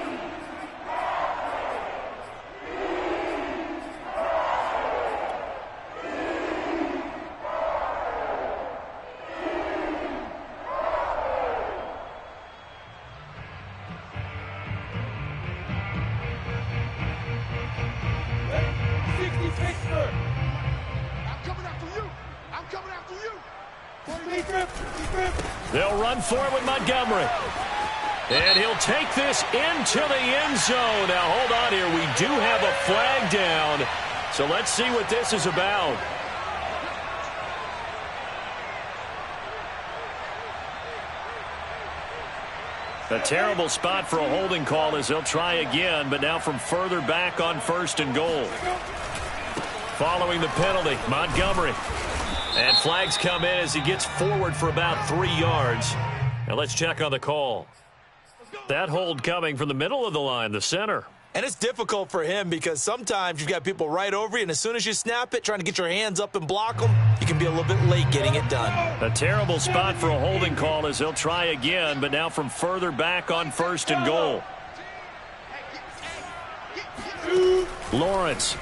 They'll run for it with Montgomery. And he'll take this into the end zone. Now, hold on here. We do have a flag down. So let's see what this is about. A terrible spot for a holding call as they'll try again, but now from further back on 1st and goal. Following the penalty, Montgomery. And flags come in as he gets forward for about 3 yards. Now let's check on the call. That hold coming from the middle of the line, the center. And it's difficult for him because sometimes you've got people right over you, and as soon as you snap it, trying to get your hands up and block them, you can be a little bit late getting it done. A terrible spot for a holding call as they'll try again, but now from further back on 1st and goal. Lawrence.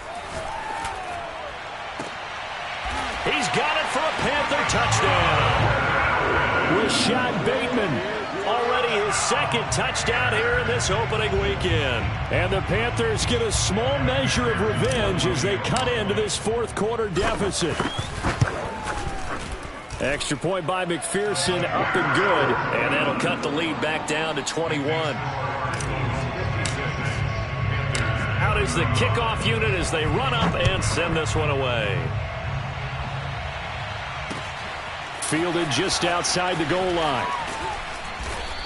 He's got it for a Panther touchdown. Rashad Bateman. Already his 2nd touchdown here in this opening weekend. And the Panthers get a small measure of revenge as they cut into this 4th quarter deficit. Extra point by McPherson, up and good. And that'll cut the lead back down to 21. Out is the kickoff unit as they run up and send this one away. Fielded just outside the goal line.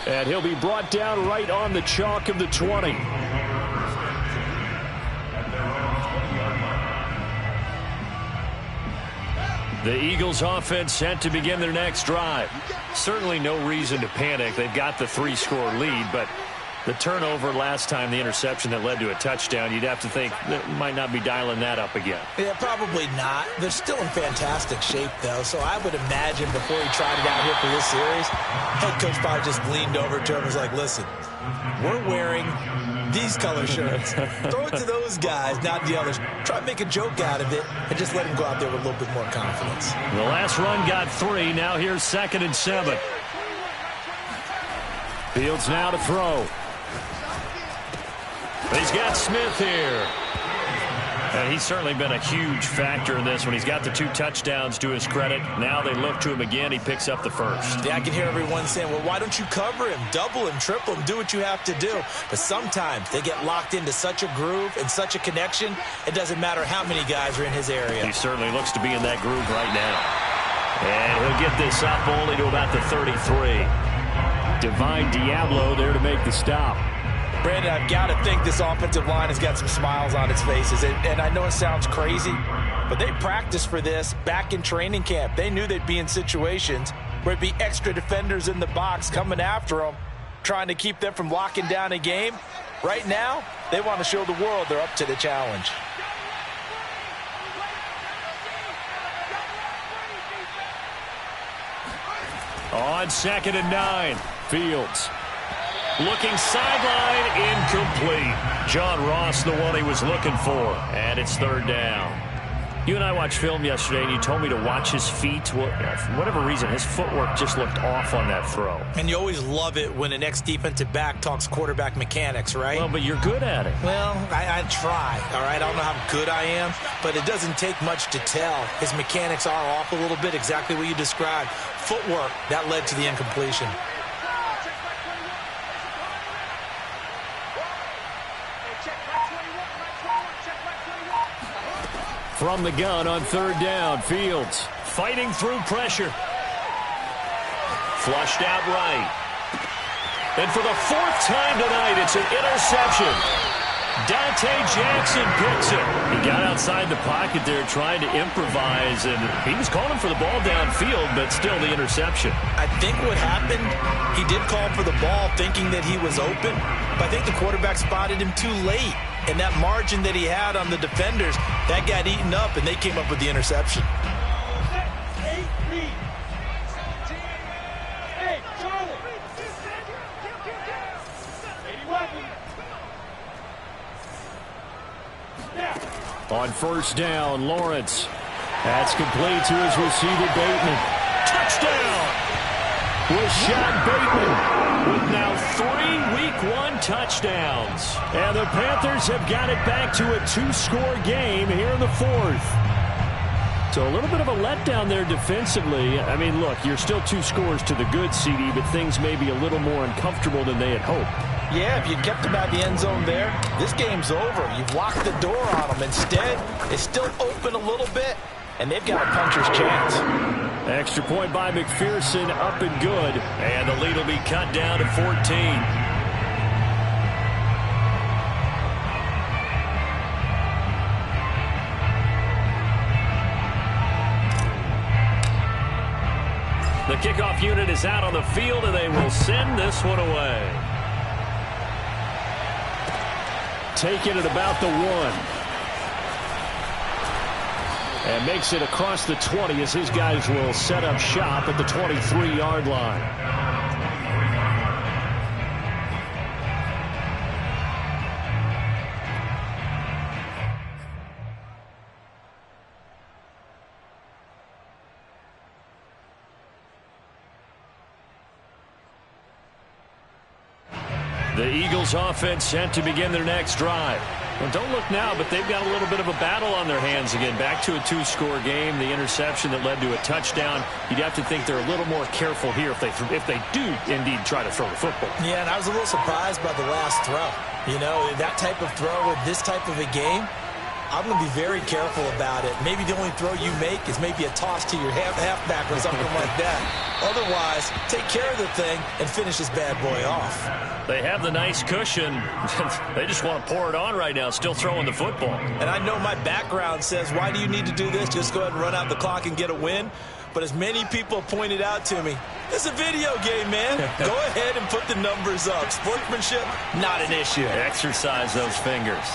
And he'll be brought down right on the chalk of the 20. The Eagles offense set to begin their next drive. Certainly no reason to panic. They've got the 3-score lead, but the turnover last time, the interception that led to a touchdown, you'd have to think that might not be dialing that up again. Yeah, probably not. They're still in fantastic shape, though, so I would imagine before he tried it out here for this series, head coach probably just leaned over to him and was like, listen, we're wearing these color shirts. Throw it to those guys, not the others. Try to make a joke out of it and just let him go out there with a little bit more confidence. The last run got 3. Now here's 2nd and 7. Fields now to throw. He's got Smith here. And he's certainly been a huge factor in this when he's got the 2 touchdowns to his credit. Now they look to him again. He picks up the 1st. Yeah, I can hear everyone saying, well, why don't you cover him, double him, triple him, do what you have to do. But sometimes they get locked into such a groove and such a connection, it doesn't matter how many guys are in his area. He certainly looks to be in that groove right now. And he'll get this up only to about the 33. Divine Diablo there to make the stop. Brandon, I've got to think this offensive line has got some smiles on its faces. And I know it sounds crazy, but they practiced for this back in training camp. They knew they'd be in situations where it'd be extra defenders in the box coming after them, trying to keep them from locking down a game. Right now, they want to show the world they're up to the challenge. On 2nd and 9, Fields. Looking sideline, incomplete. John Ross, the one he was looking for. And it's 3rd down. You and I watched film yesterday, and you told me to watch his feet. Well, for whatever reason, his footwork just looked off on that throw. And you always love it when an ex-defensive back talks quarterback mechanics, right? Well, but you're good at it. Well, I try, all right? I don't know how good I am, but it doesn't take much to tell. His mechanics are off a little bit, exactly what you described. Footwork, that led to the incompletion. From the gun on 3rd down, Fields fighting through pressure. Flushed out right. And for the 4th time tonight, it's an interception. Dante Jackson picks it. He got outside the pocket there trying to improvise, and he was calling for the ball downfield, but still the interception. I think what happened, he did call for the ball thinking that he was open, but I think the quarterback spotted him too late. And that margin that he had on the defenders, that got eaten up, and they came up with the interception. On 1st down, Lawrence. That's complete to his receiver, Bateman. Touchdown! Rashad Bateman with now 3 Week 1 touchdowns. And the Panthers have got it back to a 2-score game here in the 4th. So a little bit of a letdown there defensively. I mean, look, you're still 2 scores to the good, CD, but things may be a little more uncomfortable than they had hoped. Yeah, if you kept them out of the end zone there, this game's over. You've locked the door on them. Instead, it's still open a little bit, and they've got a puncher's chance. Extra point by McPherson, up and good. And the lead will be cut down to 14. The kickoff unit is out on the field, and they will send this one away. Taking it about the 1. And makes it across the 20 as his guys will set up shop at the 23-yard line. The Eagles offense sent to begin their next drive. Well, don't look now, but they've got a little bit of a battle on their hands again. Back to a 2-score game. The interception that led to a touchdown. You'd have to think they're a little more careful here if they do indeed try to throw the football. Yeah, and I was a little surprised by the last throw. You know, that type of throw with this type of a game, I'm going to be very careful about it. Maybe the only throw you make is maybe a toss to your halfback or something like that. Otherwise, take care of the thing and finish this bad boy off. They have the nice cushion. They just want to pour it on right now, still throwing the football. And I know my background says, why do you need to do this? Just go ahead and run out the clock and get a win. But as many people pointed out to me, it's a video game, man. Go ahead and put the numbers up. Sportsmanship, not an issue. Exercise those fingers.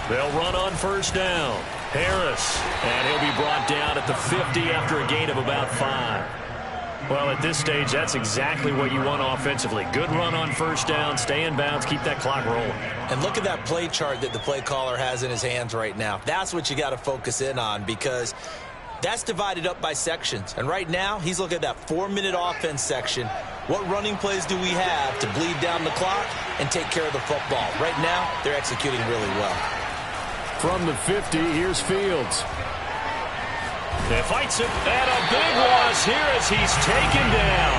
They'll run on first down. Harris, and he'll be brought down at the 50 after a gain of about 5. Well, at this stage, that's exactly what you want offensively. Good run on first down, stay in bounds, keep that clock rolling. And look at that play chart that the play caller has in his hands right now. That's what you got to focus in on, because that's divided up by sections. And right now, he's looking at that 4-minute offense section. What running plays do we have to bleed down the clock and take care of the football? Right now, they're executing really well. From the 50, here's Fields. They fights it, and a big loss here as he's taken down.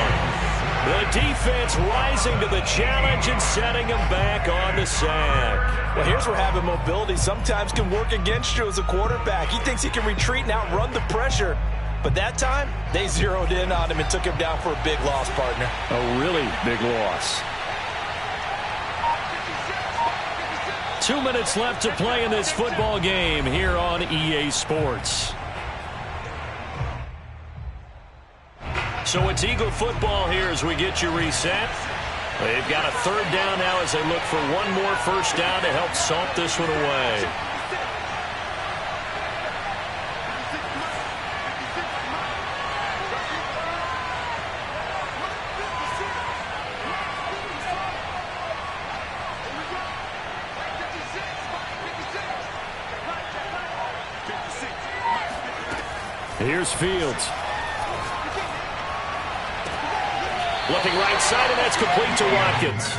The defense rising to the challenge and setting him back on the sack. Well, here's where having mobility sometimes can work against you as a quarterback. He thinks he can retreat and outrun the pressure. But that time, they zeroed in on him and took him down for a big loss, partner. A really big loss. 2 minutes left to play in this football game here on EA Sports. So it's Eagle football here as we get you reset. They've got a third down now as they look for one more first down to help salt this one away. Here's Fields. Looking right side, and that's complete to Watkins.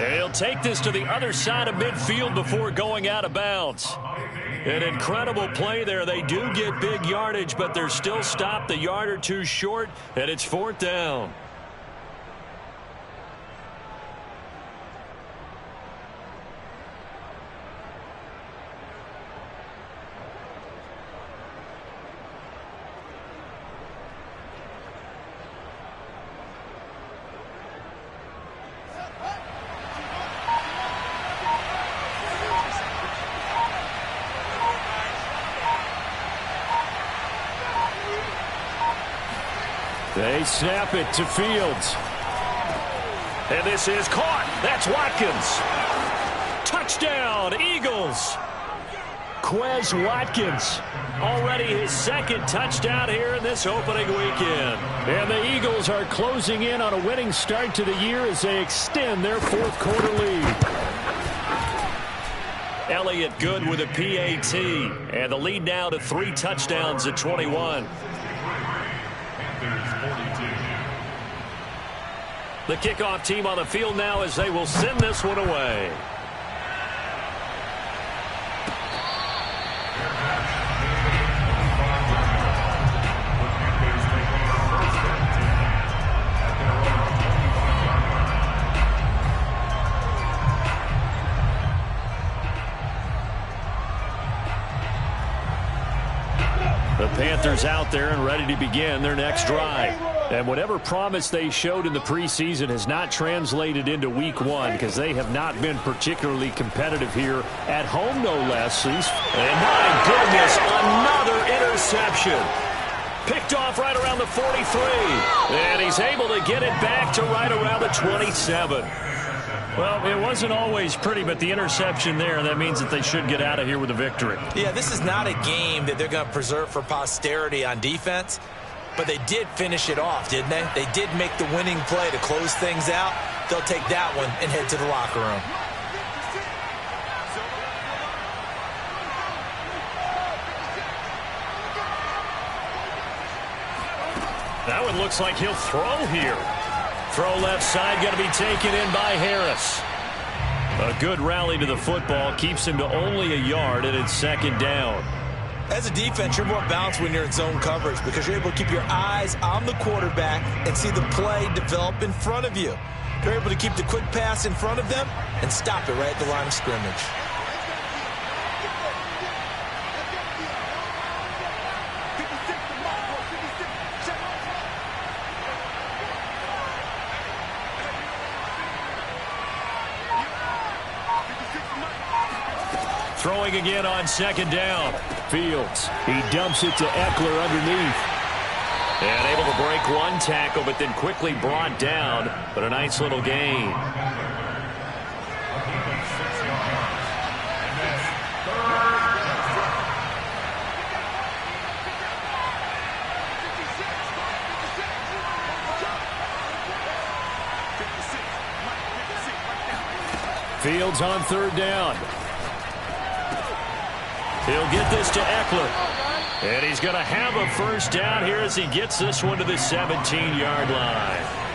And he'll take this to the other side of midfield before going out of bounds. An incredible play there. They do get big yardage, but they're still stopped a yard or two short, and it's 4th down. They snap it to Fields. And this is caught. That's Watkins. Touchdown, Eagles. Quez Watkins. Already his second touchdown here in this opening weekend. And the Eagles are closing in on a winning start to the year as they extend their 4th quarter lead. Elliott good with a PAT. And the lead now to 3 touchdowns at 21. The kickoff team on the field now as they will send this one away. Panthers out there and ready to begin their next drive. And whatever promise they showed in the preseason has not translated into week one because they have not been particularly competitive here at home, no less. And my goodness, another interception. Picked off right around the 43. And he's able to get it back to right around the 27. Well, it wasn't always pretty, but the interception there, that means that they should get out of here with a victory. Yeah, this is not a game that they're going to preserve for posterity on defense, but they did finish it off, didn't they? They did make the winning play to close things out. They'll take that one and head to the locker room. That one looks like he'll throw here. Throw left side, going to be taken in by Harris. A good rally to the football keeps him to only a yard, and it's second down. As a defense, you're more balanced when you're in zone coverage because you're able to keep your eyes on the quarterback and see the play develop in front of you. You're able to keep the quick pass in front of them and stop it right at the line of scrimmage. Throwing again on second down. Fields. He dumps it to Eckler underneath. And able to break one tackle, but then quickly brought down. But a nice little gain. Fields on third down. He'll get this to Eckler. And he's going to have a first down here as he gets this one to the 17-yard line.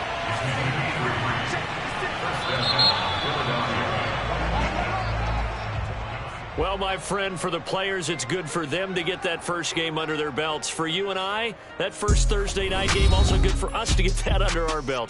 Well, my friend, for the players, it's good for them to get that first game under their belts. For you and I, that first Thursday night game, also good for us to get that under our belts.